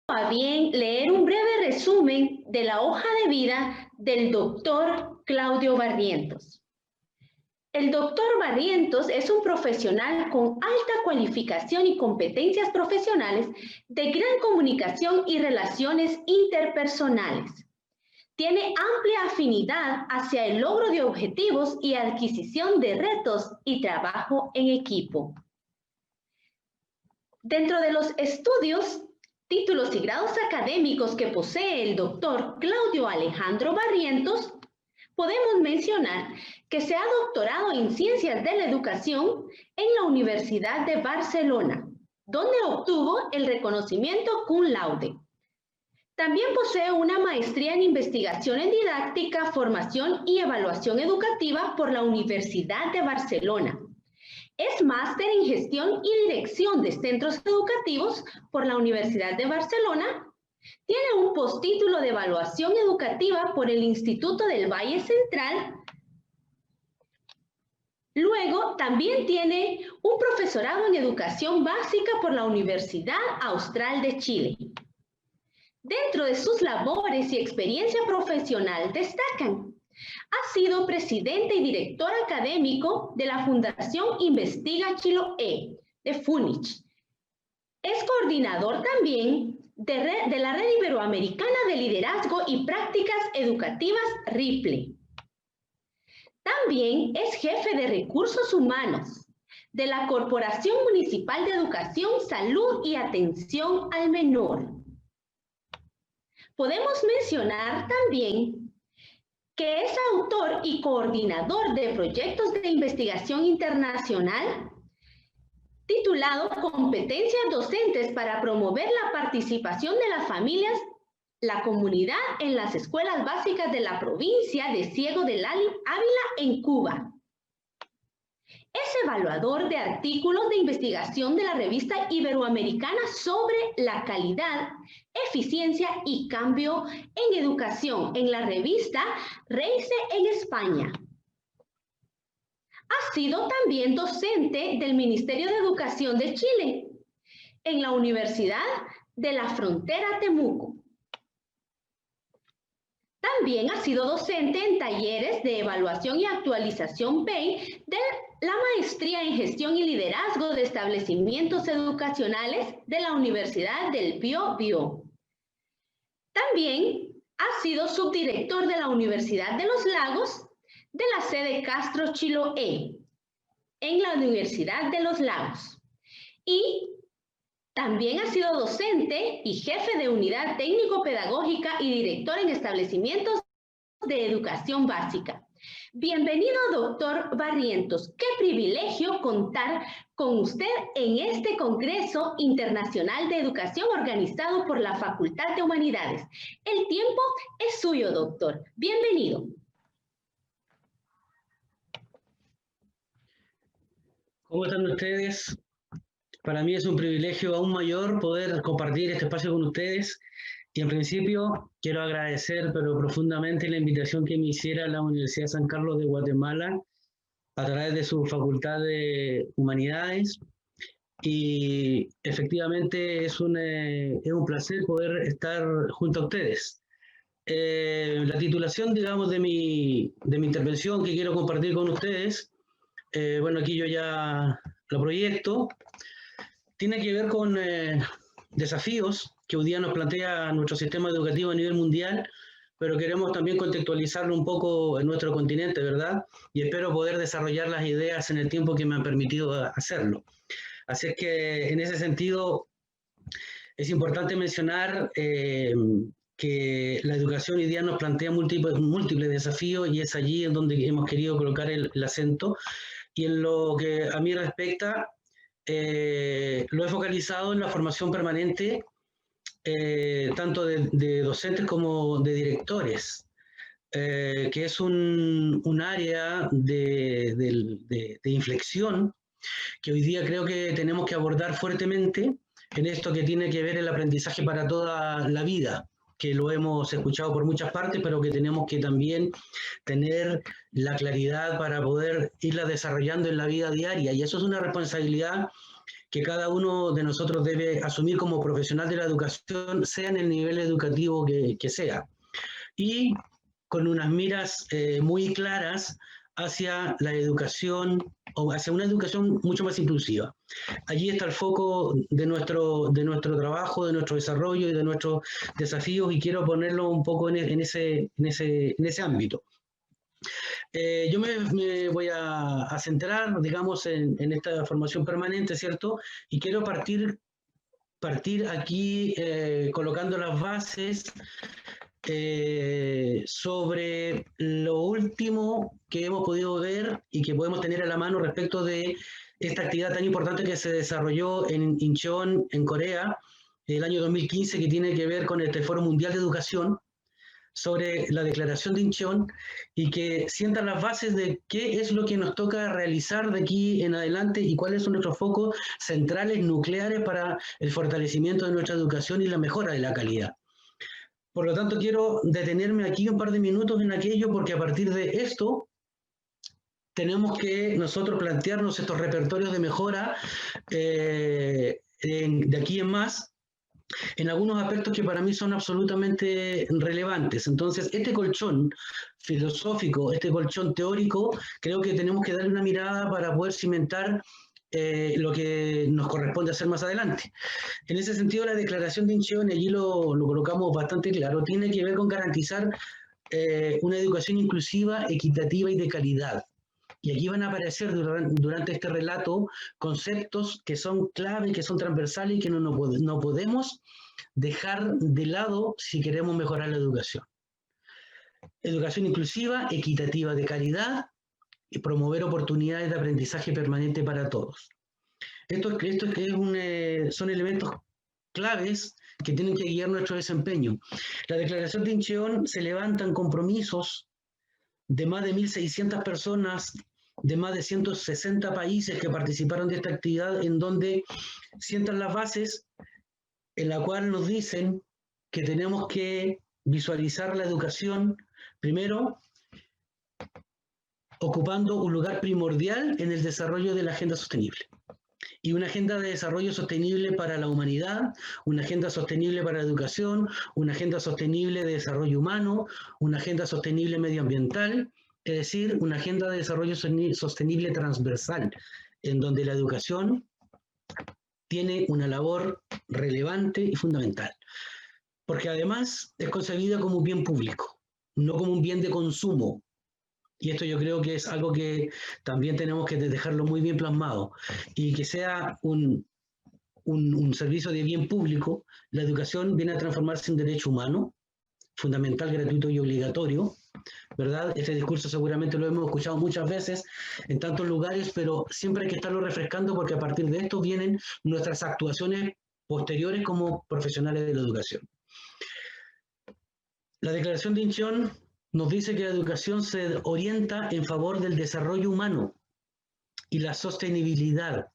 a bien leer un breve resumen de la hoja de vida del doctor Claudio Barrientos. El doctor Barrientos es un profesional con alta cualificación y competencias profesionales de gran comunicación y relaciones interpersonales. Tiene amplia afinidad hacia el logro de objetivos y adquisición de retos y trabajo en equipo. Dentro de los estudios, títulos y grados académicos que posee el doctor Claudio Alejandro Barrientos, podemos mencionar que se ha doctorado en Ciencias de la Educación en la Universidad de Barcelona, donde obtuvo el reconocimiento cum laude. También posee una maestría en Investigación en Didáctica, Formación y Evaluación Educativa por la Universidad de Barcelona. Es máster en Gestión y Dirección de Centros Educativos por la Universidad de Barcelona. Tiene un postítulo de Evaluación Educativa por el Instituto del Valle Central. Luego, también tiene un profesorado en Educación Básica por la Universidad Austral de Chile. Dentro de sus labores y experiencia profesional destacan: ha sido presidente y director académico de la Fundación Investiga Chiloé, de FUNICH. Es coordinador también de la Red Iberoamericana de Liderazgo y Prácticas Educativas, RIPLE. También es jefe de Recursos Humanos de la Corporación Municipal de Educación, Salud y Atención al Menor. Podemos mencionar también que es autor y coordinador de proyectos de investigación internacional titulado Competencias Docentes para promover la participación de las familias, la comunidad en las escuelas básicas de la provincia de Ciego del Ávila en Cuba. Es evaluador de artículos de investigación de la revista iberoamericana sobre la calidad, eficiencia y cambio en educación en la revista REICE en España. Ha sido también docente del Ministerio de Educación de Chile en la Universidad de la Frontera Temuco. También ha sido docente en talleres de evaluación y actualización PEI de la Maestría en Gestión y Liderazgo de Establecimientos Educacionales de la Universidad del Biobío. También ha sido subdirector de la Universidad de los Lagos de la sede Castro Chiloé, en la Universidad de los Lagos. Y también ha sido docente y jefe de unidad técnico-pedagógica y director en establecimientos de educación básica. Bienvenido, doctor Barrientos. Qué privilegio contar con usted en este Congreso Internacional de Educación organizado por la Facultad de Humanidades. El tiempo es suyo, doctor. Bienvenido. ¿Cómo están ustedes? Para mí es un privilegio aún mayor poder compartir este espacio con ustedes y en principio quiero agradecer pero profundamente la invitación que me hiciera la Universidad de San Carlos de Guatemala a través de su Facultad de Humanidades y efectivamente es un placer poder estar junto a ustedes. La titulación, digamos, de mi intervención que quiero compartir con ustedes, bueno, aquí yo ya lo proyecto, tiene que ver con desafíos que hoy día nos plantea nuestro sistema educativo a nivel mundial, pero queremos también contextualizarlo un poco en nuestro continente, ¿verdad? Y espero poder desarrollar las ideas en el tiempo que me han permitido hacerlo. Así es que en ese sentido es importante mencionar que la educación hoy día nos plantea múltiples desafíos y es allí en donde hemos querido colocar el acento. Y en lo que a mí respecta, lo he focalizado en la formación permanente, tanto de docentes como de directores, que es un área de inflexión que hoy día creo que tenemos que abordar fuertemente en esto que tiene que ver el aprendizaje para toda la vida, que lo hemos escuchado por muchas partes, pero que tenemos que también tener la claridad para poder irla desarrollando en la vida diaria. Y eso es una responsabilidad que cada uno de nosotros debe asumir como profesional de la educación, sea en el nivel educativo que sea. Y con unas miras muy claras hacia la educación o hacia una educación mucho más inclusiva. Allí está el foco de nuestro trabajo, de nuestro desarrollo y de nuestros desafíos, y quiero ponerlo un poco en ese ámbito. Yo me voy a centrar, digamos, en esta formación permanente, ¿cierto? Y quiero partir aquí colocando las bases sobre lo último que hemos podido ver y que podemos tener a la mano respecto de esta actividad tan importante que se desarrolló en Incheon, en Corea, el año 2015, que tiene que ver con este Foro Mundial de Educación, sobre la declaración de Incheon, y que sientan las bases de qué es lo que nos toca realizar de aquí en adelante y cuáles son nuestros focos centrales, nucleares, para el fortalecimiento de nuestra educación y la mejora de la calidad. Por lo tanto, quiero detenerme aquí un par de minutos en aquello, porque a partir de esto tenemos que nosotros plantearnos estos repertorios de mejora de aquí en más, en algunos aspectos que para mí son absolutamente relevantes. Entonces, este colchón filosófico, este colchón teórico, creo que tenemos que darle una mirada para poder cimentar lo que nos corresponde hacer más adelante. En ese sentido, la declaración de Incheon, allí lo colocamos bastante claro, tiene que ver con garantizar una educación inclusiva, equitativa y de calidad. Y aquí van a aparecer durante este relato conceptos que son clave, que son transversales y que no podemos dejar de lado si queremos mejorar la educación. Educación inclusiva, equitativa, de calidad, y promover oportunidades de aprendizaje permanente para todos. Son elementos claves que tienen que guiar nuestro desempeño. La declaración de Incheon se levantan compromisos de más de 1.600 personas, de más de 160 países que participaron de esta actividad, en donde sientan las bases, en la cual nos dicen que tenemos que visualizar la educación, primero, ocupando un lugar primordial en el desarrollo de la agenda sostenible. Y una agenda de desarrollo sostenible para la humanidad, una agenda sostenible para la educación, una agenda sostenible de desarrollo humano, una agenda sostenible medioambiental, es decir, una agenda de desarrollo sostenible transversal, en donde la educación tiene una labor relevante y fundamental, porque además es concebida como un bien público, no como un bien de consumo. Y esto yo creo que es algo que también tenemos que dejarlo muy bien plasmado, y que sea un servicio de bien público. La educación viene a transformarse en derecho humano, fundamental, gratuito y obligatorio, ¿verdad? Este discurso seguramente lo hemos escuchado muchas veces en tantos lugares, pero siempre hay que estarlo refrescando, porque a partir de esto vienen nuestras actuaciones posteriores como profesionales de la educación. La declaración de Incheon nos dice que la educación se orienta en favor del desarrollo humano y la sostenibilidad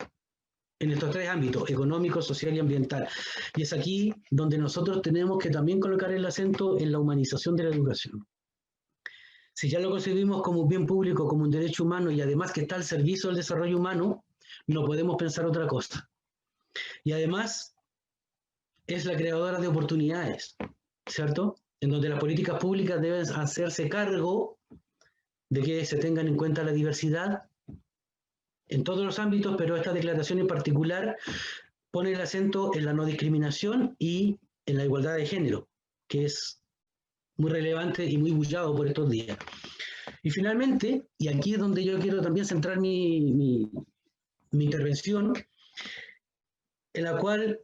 en estos tres ámbitos: económico, social y ambiental. Y es aquí donde nosotros tenemos que también colocar el acento en la humanización de la educación. Si ya lo concebimos como un bien público, como un derecho humano, y además que está al servicio del desarrollo humano, no podemos pensar otra cosa. Y además es la creadora de oportunidades, ¿cierto? En donde las políticas públicas deben hacerse cargo de que se tengan en cuenta la diversidad en todos los ámbitos, pero esta declaración en particular pone el acento en la no discriminación y en la igualdad de género, que es muy relevante y muy bullado por estos días. Y finalmente, y aquí es donde yo quiero también centrar mi intervención, en la cual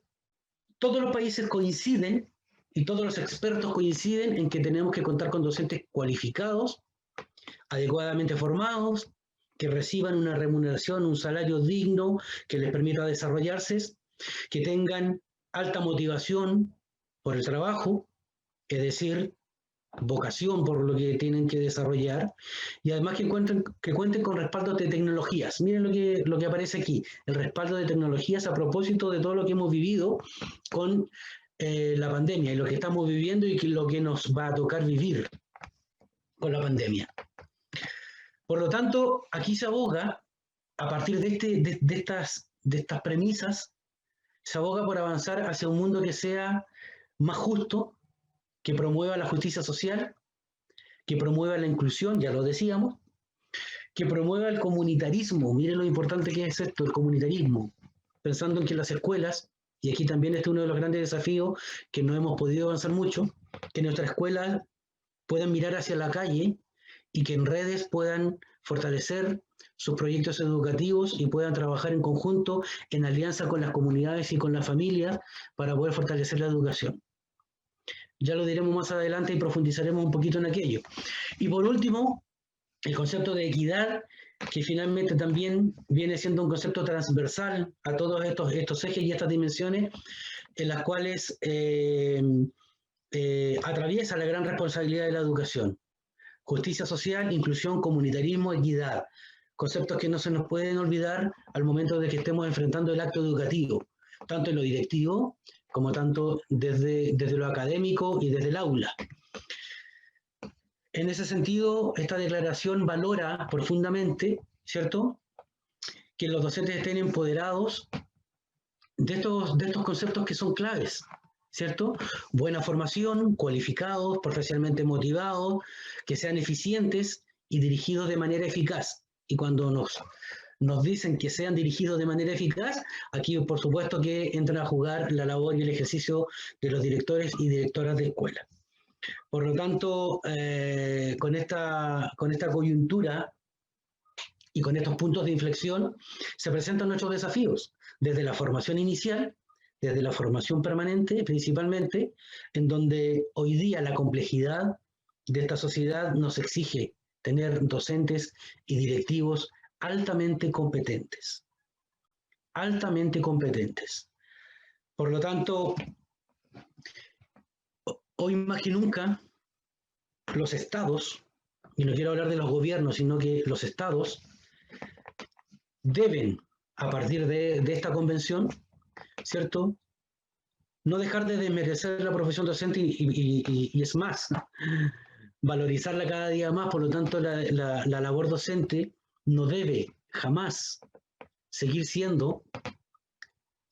todos los países coinciden y todos los expertos coinciden en que tenemos que contar con docentes cualificados, adecuadamente formados, que reciban una remuneración, un salario digno que les permita desarrollarse, que tengan alta motivación por el trabajo, es decir, vocación por lo que tienen que desarrollar, y además que cuenten con respaldo de tecnologías. Miren lo que aparece aquí, el respaldo de tecnologías a propósito de todo lo que hemos vivido con la pandemia, y lo que estamos viviendo y lo que nos va a tocar vivir con la pandemia. Por lo tanto, aquí se aboga, a partir de de estas premisas, se aboga por avanzar hacia un mundo que sea más justo, que promueva la justicia social, que promueva la inclusión, ya lo decíamos, que promueva el comunitarismo. Miren lo importante que es esto, el comunitarismo, pensando en que las escuelas, y aquí también este es uno de los grandes desafíos que no hemos podido avanzar mucho, que nuestras escuelas puedan mirar hacia la calle y que en redes puedan fortalecer sus proyectos educativos y puedan trabajar en conjunto, en alianza con las comunidades y con las familias para poder fortalecer la educación. Ya lo diremos más adelante y profundizaremos un poquito en aquello. Y por último, el concepto de equidad, que finalmente también viene siendo un concepto transversal a todos estos ejes y estas dimensiones, en las cuales atraviesa la gran responsabilidad de la educación. Justicia social, inclusión, comunitarismo, equidad. Conceptos que no se nos pueden olvidar al momento de que estemos enfrentando el acto educativo, tanto en lo directivo como tanto desde lo académico y desde el aula. En ese sentido, esta declaración valora profundamente, ¿cierto?, que los docentes estén empoderados de estos conceptos que son claves, ¿cierto? Buena formación, cualificados, profesionalmente motivados, que sean eficientes y dirigidos de manera eficaz. Y cuando nos dicen que sean dirigidos de manera eficaz, aquí por supuesto que entran a jugar la labor y el ejercicio de los directores y directoras de escuela. Por lo tanto, con esta coyuntura y con estos puntos de inflexión, se presentan nuestros desafíos, desde la formación inicial, desde la formación permanente, principalmente, en donde hoy día la complejidad de esta sociedad nos exige tener docentes y directivos altamente competentes. Altamente competentes. Por lo tanto, hoy más que nunca, los estados, y no quiero hablar de los gobiernos, sino que los estados deben, a partir de esta convención, ¿cierto?, no dejar de desmerecer la profesión docente y es más, valorizarla cada día más. Por lo tanto, la labor docente no debe jamás seguir siendo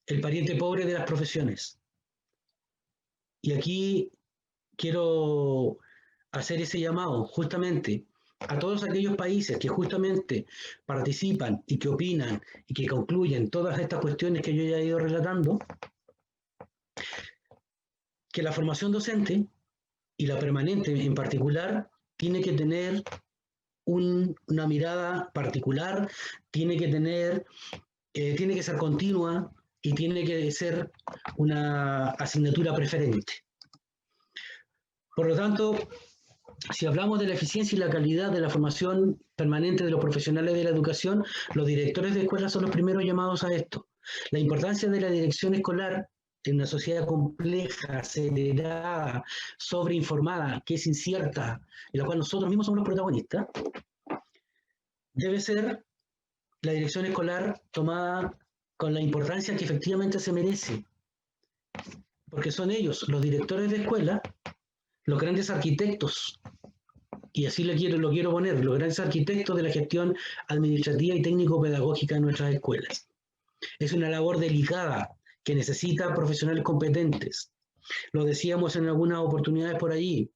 el pariente pobre de las profesiones. Y aquí quiero hacer ese llamado justamente a todos aquellos países que justamente participan y que opinan y que concluyen todas estas cuestiones que yo ya he ido relatando, que la formación docente y la permanente en particular tiene que tener una mirada particular, tiene que ser continua y tiene que ser una asignatura preferente. Por lo tanto, si hablamos de la eficiencia y la calidad de la formación permanente de los profesionales de la educación, los directores de escuelas son los primeros llamados a esto. La importancia de la dirección escolar en una sociedad compleja, acelerada, sobreinformada, que es incierta, en la cual nosotros mismos somos los protagonistas, debe ser la dirección escolar tomada con la importancia que efectivamente se merece, porque son ellos, los directores de escuela, los grandes arquitectos, y así lo quiero poner, los grandes arquitectos de la gestión administrativa y técnico-pedagógica de nuestras escuelas. Es una labor delicada que necesita profesionales competentes. Lo decíamos en algunas oportunidades por allí.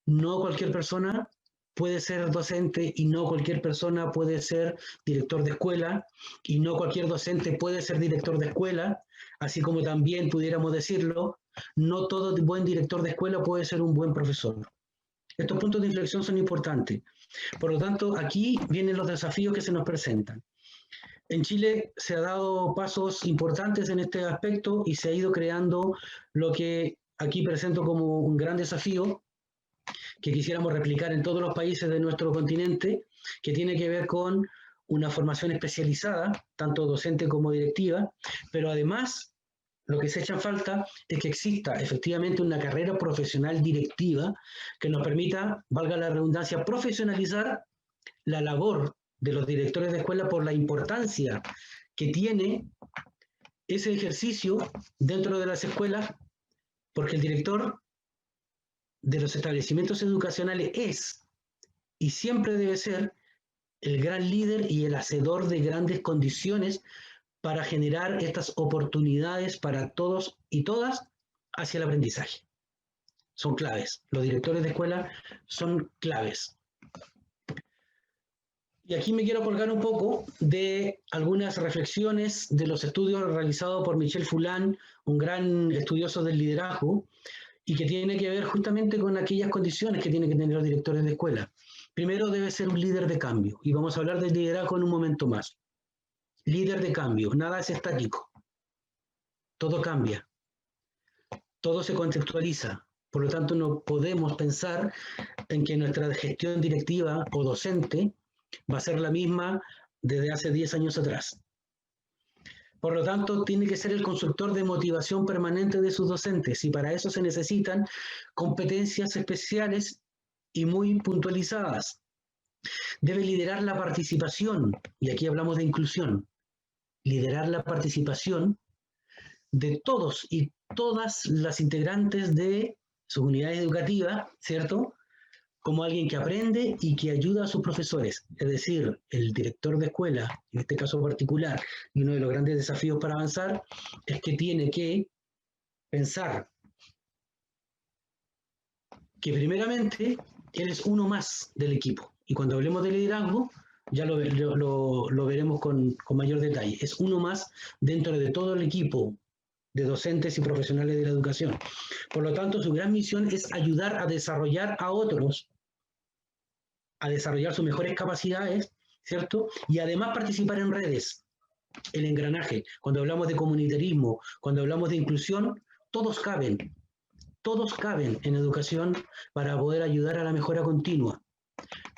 No cualquier persona puede ser docente y no cualquier persona puede ser director de escuela y no cualquier docente puede ser director de escuela, así como también pudiéramos decirlo, no todo buen director de escuela puede ser un buen profesor. Estos puntos de inflexión son importantes. Por lo tanto, aquí vienen los desafíos que se nos presentan. En Chile se han dado pasos importantes en este aspecto y se ha ido creando lo que aquí presento como un gran desafío que quisiéramos replicar en todos los países de nuestro continente, que tiene que ver con una formación especializada, tanto docente como directiva, pero además lo que se echa en falta es que exista efectivamente una carrera profesional directiva que nos permita, valga la redundancia, profesionalizar la labor de los directores de escuela por la importancia que tiene ese ejercicio dentro de las escuelas, porque el director de los establecimientos educacionales es y siempre debe ser el gran líder y el hacedor de grandes condiciones para generar estas oportunidades para todos y todas hacia el aprendizaje. Son claves. Los directores de escuela son claves. Y aquí me quiero colgar un poco de algunas reflexiones de los estudios realizados por Michel Foullade, un gran estudioso del liderazgo, y que tiene que ver justamente con aquellas condiciones que tienen que tener los directores de escuela. Primero, debe ser un líder de cambio, y vamos a hablar del liderazgo en un momento más. Líder de cambio, nada es estático. Todo cambia. Todo se contextualiza. Por lo tanto, no podemos pensar en que nuestra gestión directiva o docente va a ser la misma desde hace 10 años atrás. Por lo tanto, tiene que ser el constructor de motivación permanente de sus docentes, y para eso se necesitan competencias especiales y muy puntualizadas. Debe liderar la participación, y aquí hablamos de inclusión, liderar la participación de todos y todas las integrantes de sus unidades educativas, ¿cierto?, como alguien que aprende y que ayuda a sus profesores. Es decir, el director de escuela, en este caso particular, y uno de los grandes desafíos para avanzar, es que tiene que pensar que primeramente él es uno más del equipo. Y cuando hablemos de liderazgo, ya lo veremos con mayor detalle. Es uno más dentro de todo el equipo de docentes y profesionales de la educación. Por lo tanto, su gran misión es ayudar a desarrollar a otros, a desarrollar sus mejores capacidades, ¿cierto? Y además participar en redes, el engranaje. Cuando hablamos de comunitarismo, cuando hablamos de inclusión, todos caben en educación para poder ayudar a la mejora continua.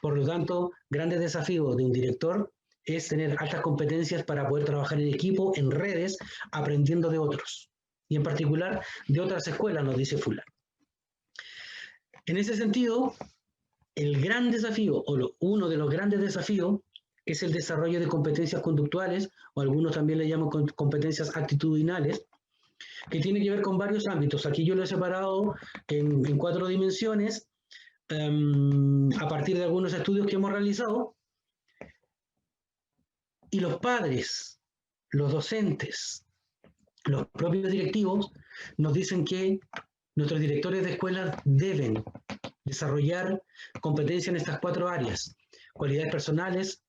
Por lo tanto, grandes desafíos de un director es tener altas competencias para poder trabajar en equipo, en redes, aprendiendo de otros. Y en particular de otras escuelas, nos dice Foullade. En ese sentido, el gran desafío, o uno de los grandes desafíos, es el desarrollo de competencias conductuales, o algunos también le llaman competencias actitudinales, que tiene que ver con varios ámbitos. Aquí yo lo he separado en 4 dimensiones, a partir de algunos estudios que hemos realizado, y los padres, los docentes, los propios directivos, nos dicen que nuestros directores de escuelas deben desarrollar competencias en estas 4 áreas: cualidades personales,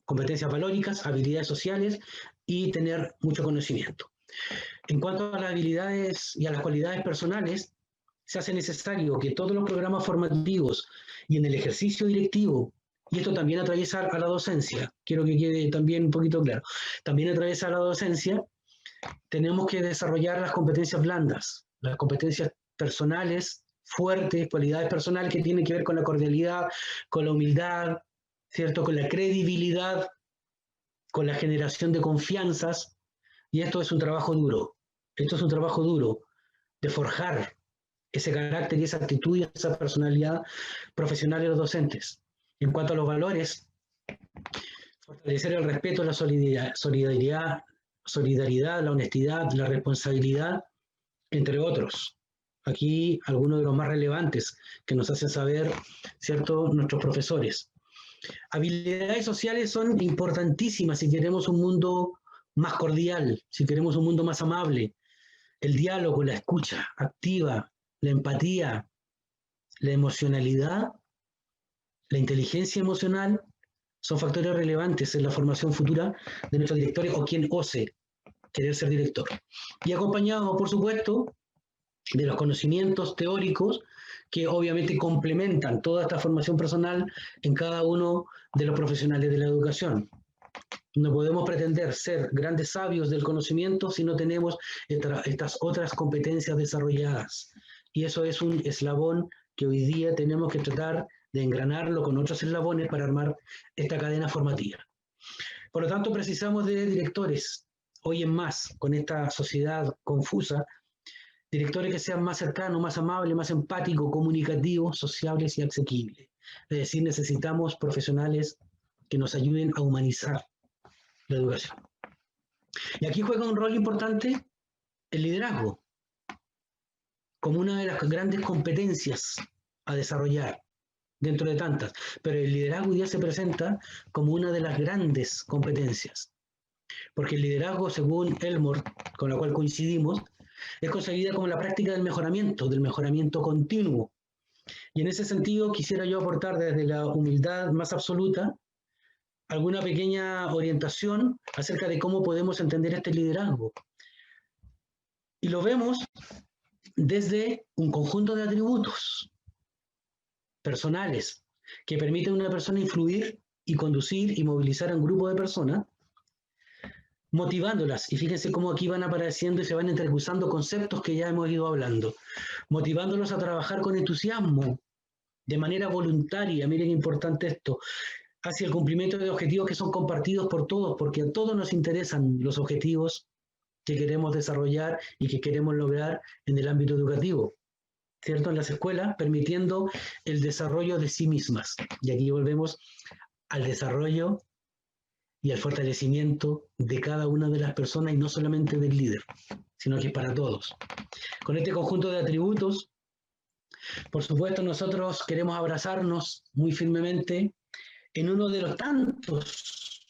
competencias valóricas, habilidades sociales y tener mucho conocimiento. En cuanto a las habilidades y a las cualidades personales, se hace necesario que todos los programas formativos y en el ejercicio directivo, y esto también atraviesa a la docencia, quiero que quede también un poquito claro, también atraviesa a la docencia, tenemos que desarrollar las competencias blandas, las competencias personales, fuertes, cualidades personales que tienen que ver con la cordialidad, con la humildad, ¿cierto?, con la credibilidad, con la generación de confianzas, y esto es un trabajo duro. Esto es un trabajo duro de forjar ese carácter y esa actitud y esa personalidad profesional de los docentes. En cuanto a los valores, fortalecer el respeto, la solidaridad, la honestidad, la responsabilidad, entre otros. Aquí algunos de los más relevantes que nos hacen saber, ¿cierto?, nuestros profesores. Habilidades sociales son importantísimas si queremos un mundo más cordial, si queremos un mundo más amable. El diálogo, la escucha activa, la empatía, la emocionalidad, la inteligencia emocional son factores relevantes en la formación futura de nuestros directores o quien ose querer ser director. Y acompañado, por supuesto, de los conocimientos teóricos que obviamente complementan toda esta formación personal en cada uno de los profesionales de la educación. No podemos pretender ser grandes sabios del conocimiento si no tenemos estas otras competencias desarrolladas. Y eso es un eslabón que hoy día tenemos que tratar de engranarlo con otros eslabones para armar esta cadena formativa. Por lo tanto, precisamos de directores, hoy en más, con esta sociedad confusa, directores que sean más cercanos, más amables, más empáticos, comunicativos, sociables y asequibles. Es decir, necesitamos profesionales que nos ayuden a humanizar la educación. Y aquí juega un rol importante el liderazgo, como una de las grandes competencias a desarrollar, dentro de tantas, pero el liderazgo ya se presenta como una de las grandes competencias. porque el liderazgo, según Elmore, con la cual coincidimos, es concebida como la práctica del mejoramiento continuo. Y en ese sentido quisiera yo aportar desde la humildad más absoluta alguna pequeña orientación acerca de cómo podemos entender este liderazgo. Y lo vemos desde un conjunto de atributos personales que permiten a una persona influir y conducir y movilizar a un grupo de personas, motivándolas. Y fíjense cómo aquí van apareciendo y se van entrecruzando conceptos que ya hemos ido hablando, motivándolos a trabajar con entusiasmo, de manera voluntaria, miren qué importante esto, hacia el cumplimiento de objetivos que son compartidos por todos, porque a todos nos interesan los objetivos que queremos desarrollar y que queremos lograr en el ámbito educativo, ¿cierto? En las escuelas, permitiendo el desarrollo de sí mismas. Y aquí volvemos al desarrollo y al fortalecimiento de cada una de las personas y no solamente del líder, sino que es para todos. Con este conjunto de atributos, por supuesto, nosotros queremos abrazarnos muy firmemente en uno de los tantos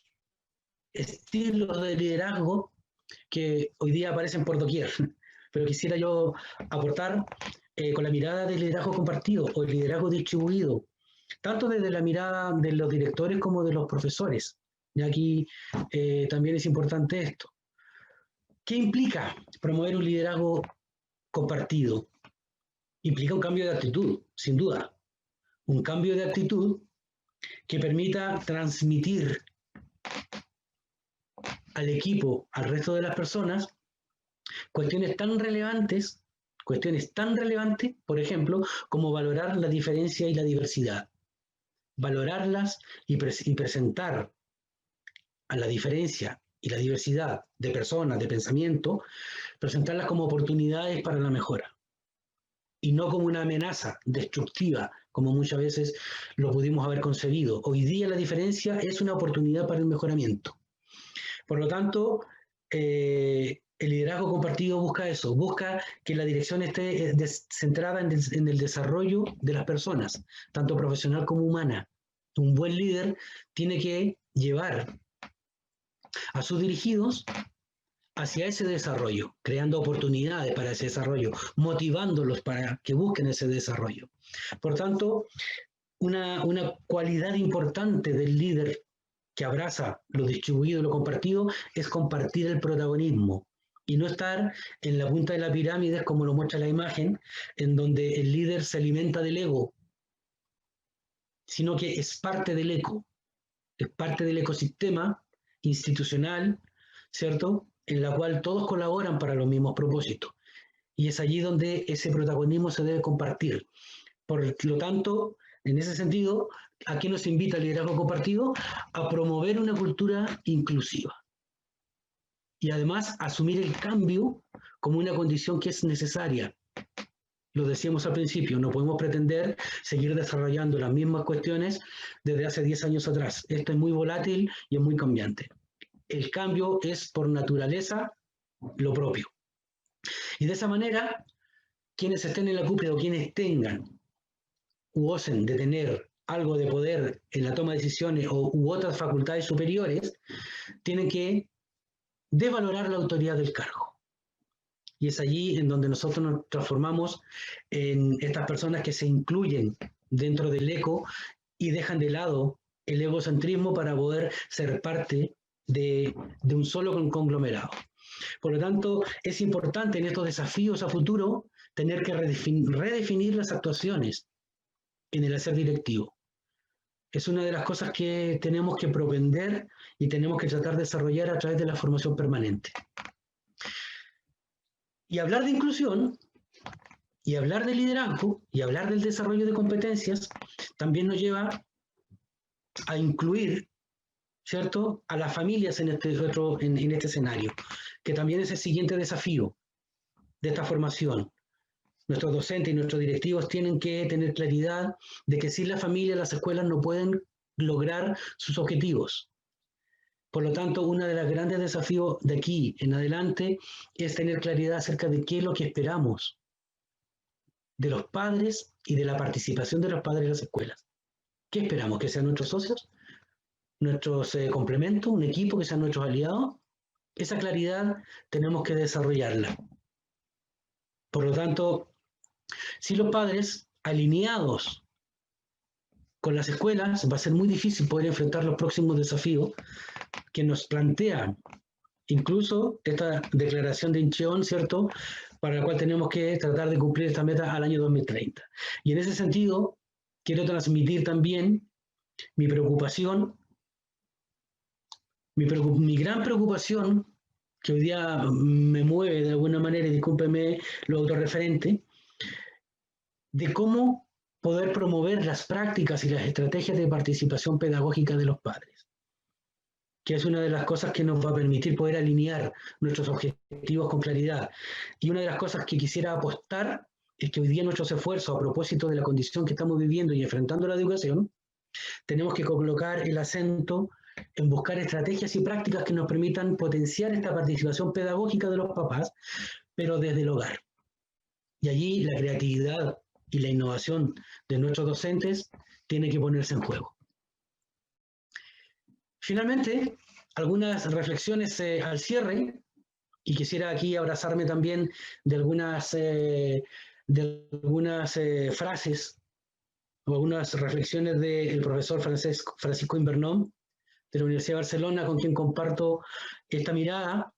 estilos de liderazgo que hoy día aparecen por doquier, pero quisiera yo aportar con la mirada del liderazgo compartido o el liderazgo distribuido, tanto desde la mirada de los directores como de los profesores. Y aquí también es importante esto. ¿Qué implica promover un liderazgo compartido? Implica un cambio de actitud, sin duda. Un cambio de actitud que permita transmitir al equipo, al resto de las personas, cuestiones tan relevantes, por ejemplo, como valorar la diferencia y la diversidad. Valorarlas y presentar a la diferencia y la diversidad de personas, de pensamiento, presentarlas como oportunidades para la mejora y no como una amenaza destructiva, como muchas veces lo pudimos haber concebido. Hoy día la diferencia es una oportunidad para el mejoramiento. Por lo tanto, el liderazgo compartido busca eso, busca que la dirección esté centrada en el desarrollo de las personas, tanto profesional como humana. Un buen líder tiene que llevar a sus dirigidos hacia ese desarrollo, creando oportunidades para ese desarrollo, motivándolos para que busquen ese desarrollo. Por tanto, una cualidad importante del líder que abraza lo distribuido y lo compartido es compartir el protagonismo y no estar en la punta de la pirámide, como lo muestra la imagen, en donde el líder se alimenta del ego, sino que es parte del eco, es parte del ecosistema institucional, ¿cierto?, en la cual todos colaboran para los mismos propósitos. Y es allí donde ese protagonismo se debe compartir. Por lo tanto, en ese sentido, ¿a qué nos invita el liderazgo compartido? A promover una cultura inclusiva. Y además, asumir el cambio como una condición que es necesaria. Lo decíamos al principio, no podemos pretender seguir desarrollando las mismas cuestiones desde hace 10 años atrás. Esto es muy volátil y es muy cambiante. El cambio es por naturaleza lo propio. Y de esa manera, quienes estén en la cúpula o quienes tengan u osen de tener algo de poder en la toma de decisiones u otras facultades superiores, tienen que desvalorar la autoridad del cargo. Y es allí en donde nosotros nos transformamos en estas personas que se incluyen dentro del eco y dejan de lado el egocentrismo para poder ser parte de un solo conglomerado. Por lo tanto, es importante en estos desafíos a futuro tener que redefinir las actuaciones en el hacer directivo. Es una de las cosas que tenemos que propender y tenemos que tratar de desarrollar a través de la formación permanente. Y hablar de inclusión, y hablar de liderazgo, y hablar del desarrollo de competencias, también nos lleva a incluir, ¿cierto?, a las familias en este escenario, que también es el siguiente desafío de esta formación. Nuestros docentes y nuestros directivos tienen que tener claridad de que sin la familia las escuelas no pueden lograr sus objetivos. Por lo tanto, uno de los grandes desafíos de aquí en adelante es tener claridad acerca de qué es lo que esperamos de los padres y de la participación de los padres en las escuelas. ¿Qué esperamos? ¿Que sean nuestros socios? ¿Nuestros complementos? ¿Un equipo? ¿Que sean nuestros aliados? Esa claridad tenemos que desarrollarla. Por lo tanto, si los padres alineados con las escuelas, va a ser muy difícil poder enfrentar los próximos desafíos que nos plantean incluso esta declaración de Incheon, ¿cierto?, para la cual tenemos que tratar de cumplir esta meta al año 2030. Y en ese sentido, quiero transmitir también mi preocupación, mi gran preocupación, que hoy día me mueve de alguna manera, y discúlpeme lo autorreferente, de cómo poder promover las prácticas y las estrategias de participación pedagógica de los padres, que es una de las cosas que nos va a permitir poder alinear nuestros objetivos con claridad. Y una de las cosas que quisiera apostar es que hoy día nuestros esfuerzos a propósito de la condición que estamos viviendo y enfrentando la educación, tenemos que colocar el acento en buscar estrategias y prácticas que nos permitan potenciar esta participación pedagógica de los papás, pero desde el hogar. Y allí la creatividad y la innovación de nuestros docentes tiene que ponerse en juego. Finalmente, algunas reflexiones al cierre, y quisiera aquí abrazarme también de algunas frases o algunas reflexiones del profesor Francisco Invernon, de la Universidad de Barcelona, con quien comparto esta mirada,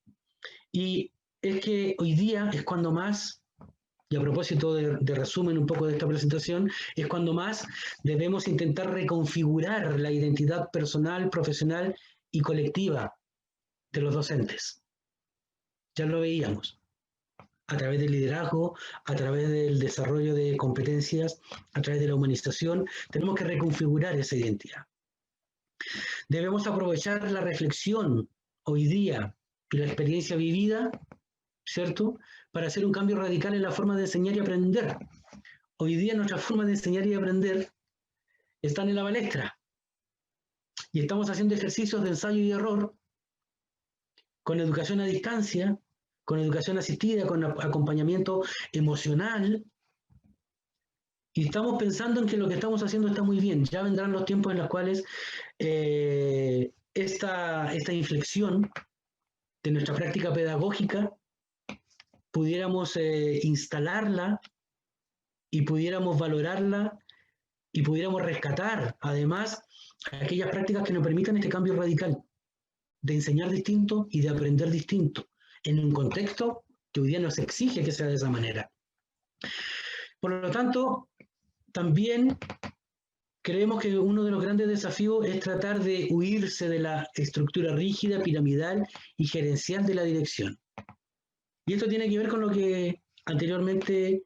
y es que hoy día es cuando más, y a propósito de resumen un poco de esta presentación, es cuando más debemos intentar reconfigurar la identidad personal, profesional y colectiva de los docentes. Ya lo veíamos, a través del liderazgo, a través del desarrollo de competencias, a través de la humanización, tenemos que reconfigurar esa identidad. Debemos aprovechar la reflexión hoy día y la experiencia vivida, ¿cierto?, para hacer un cambio radical en la forma de enseñar y aprender. Hoy día nuestras formas de enseñar y aprender están en la palestra y estamos haciendo ejercicios de ensayo y error con educación a distancia, con educación asistida, con acompañamiento emocional, y estamos pensando en que lo que estamos haciendo está muy bien. Ya vendrán los tiempos en los cuales esta inflexión de nuestra práctica pedagógica pudiéramos instalarla y pudiéramos valorarla y pudiéramos rescatar, además, aquellas prácticas que nos permitan este cambio radical de enseñar distinto y de aprender distinto, en un contexto que hoy día nos exige que sea de esa manera. Por lo tanto, también creemos que uno de los grandes desafíos es tratar de huirse de la estructura rígida, piramidal y gerencial de la dirección. Y esto tiene que ver con lo que anteriormente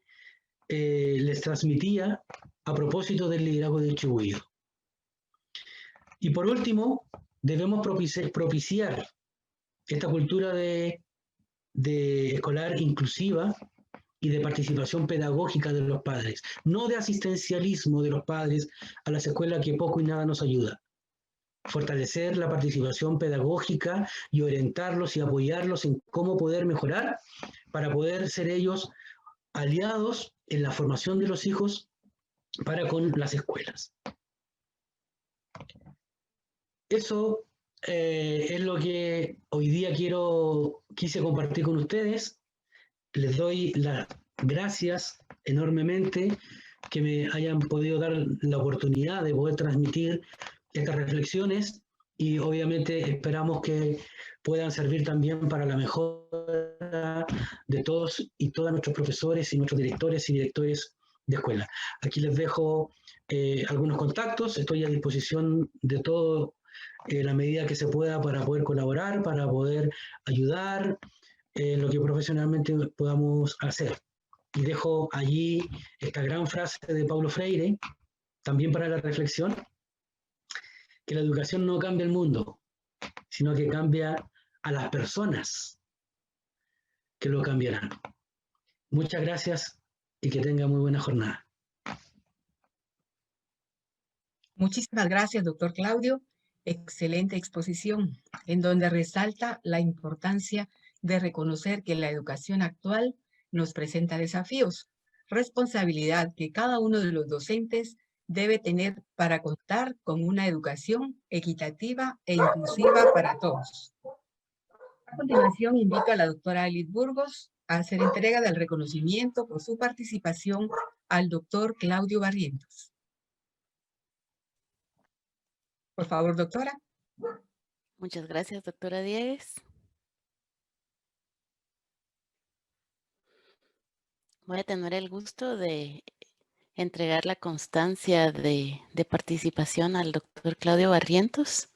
les transmitía a propósito del liderazgo distribuido. Y por último, debemos propiciar esta cultura de escolar inclusiva y de participación pedagógica de los padres, no de asistencialismo de los padres a las escuelas que poco y nada nos ayuda. Fortalecer la participación pedagógica y orientarlos y apoyarlos en cómo poder mejorar para poder ser ellos aliados en la formación de los hijos para con las escuelas. Eso es lo que hoy día quise compartir con ustedes. Les doy las gracias enormemente que me hayan podido dar la oportunidad de poder transmitir estas reflexiones y obviamente esperamos que puedan servir también para la mejora de todos y todas nuestros profesores y nuestros directores y directores de escuela. Aquí les dejo algunos contactos, estoy a disposición de todo la medida que se pueda para poder colaborar, para poder ayudar en lo que profesionalmente podamos hacer. Y dejo allí esta gran frase de Paulo Freire, también para la reflexión, que la educación no cambia el mundo, sino que cambia a las personas que lo cambiarán. Muchas gracias y que tenga muy buena jornada. Muchísimas gracias, doctor Claudio. Excelente exposición, en donde resalta la importancia de reconocer que la educación actual nos presenta desafíos, responsabilidad que cada uno de los docentes debe tener para contar con una educación equitativa e inclusiva para todos. A continuación, invito a la doctora Elis Burgos a hacer entrega del reconocimiento por su participación al doctor Claudio Barrientos. Por favor, doctora. Muchas gracias, doctora Diegues. Voy a tener el gusto de entregar la constancia de participación al doctor Claudio Barrientos.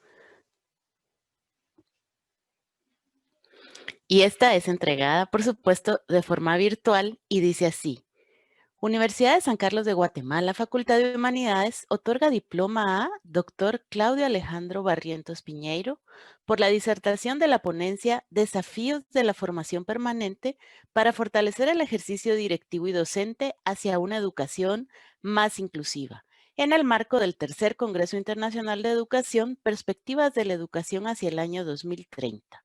Y esta es entregada, por supuesto, de forma virtual y dice así: Universidad de San Carlos de Guatemala, Facultad de Humanidades, otorga diploma a Dr. Claudio Alejandro Barrientos Piñeiro por la disertación de la ponencia Desafíos de la formación permanente para fortalecer el ejercicio directivo y docente hacia una educación más inclusiva, en el marco del Tercer Congreso Internacional de Educación, Perspectivas de la Educación hacia el año 2030.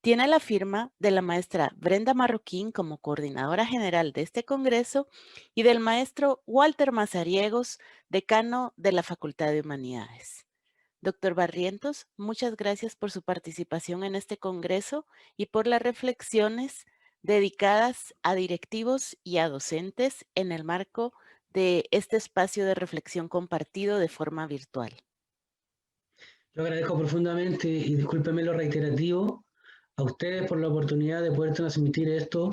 Tiene la firma de la maestra Brenda Marroquín como coordinadora general de este congreso y del maestro Walter Mazariegos, decano de la Facultad de Humanidades. Doctor Barrientos, muchas gracias por su participación en este congreso y por las reflexiones dedicadas a directivos y a docentes en el marco de este espacio de reflexión compartido de forma virtual. Yo agradezco profundamente y discúlpeme lo reiterativo a ustedes por la oportunidad de poder transmitir esto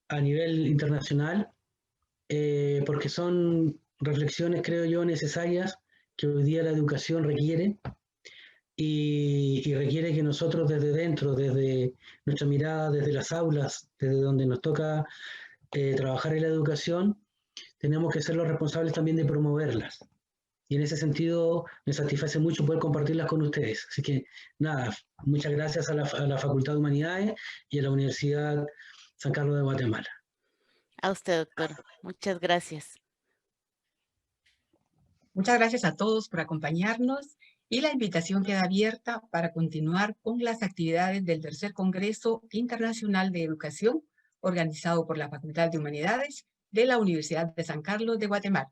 a nivel internacional, porque son reflexiones, creo yo, necesarias que hoy día la educación requiere y requiere que nosotros desde dentro, desde nuestra mirada, desde las aulas, desde donde nos toca trabajar en la educación, tenemos que ser los responsables también de promoverlas. Y en ese sentido me satisface mucho poder compartirlas con ustedes. Así que nada, muchas gracias a la Facultad de Humanidades y a la Universidad San Carlos de Guatemala. A usted, doctor. Muchas gracias. Muchas gracias a todos por acompañarnos y la invitación queda abierta para continuar con las actividades del Tercer Congreso Internacional de Educación organizado por la Facultad de Humanidades de la Universidad de San Carlos de Guatemala.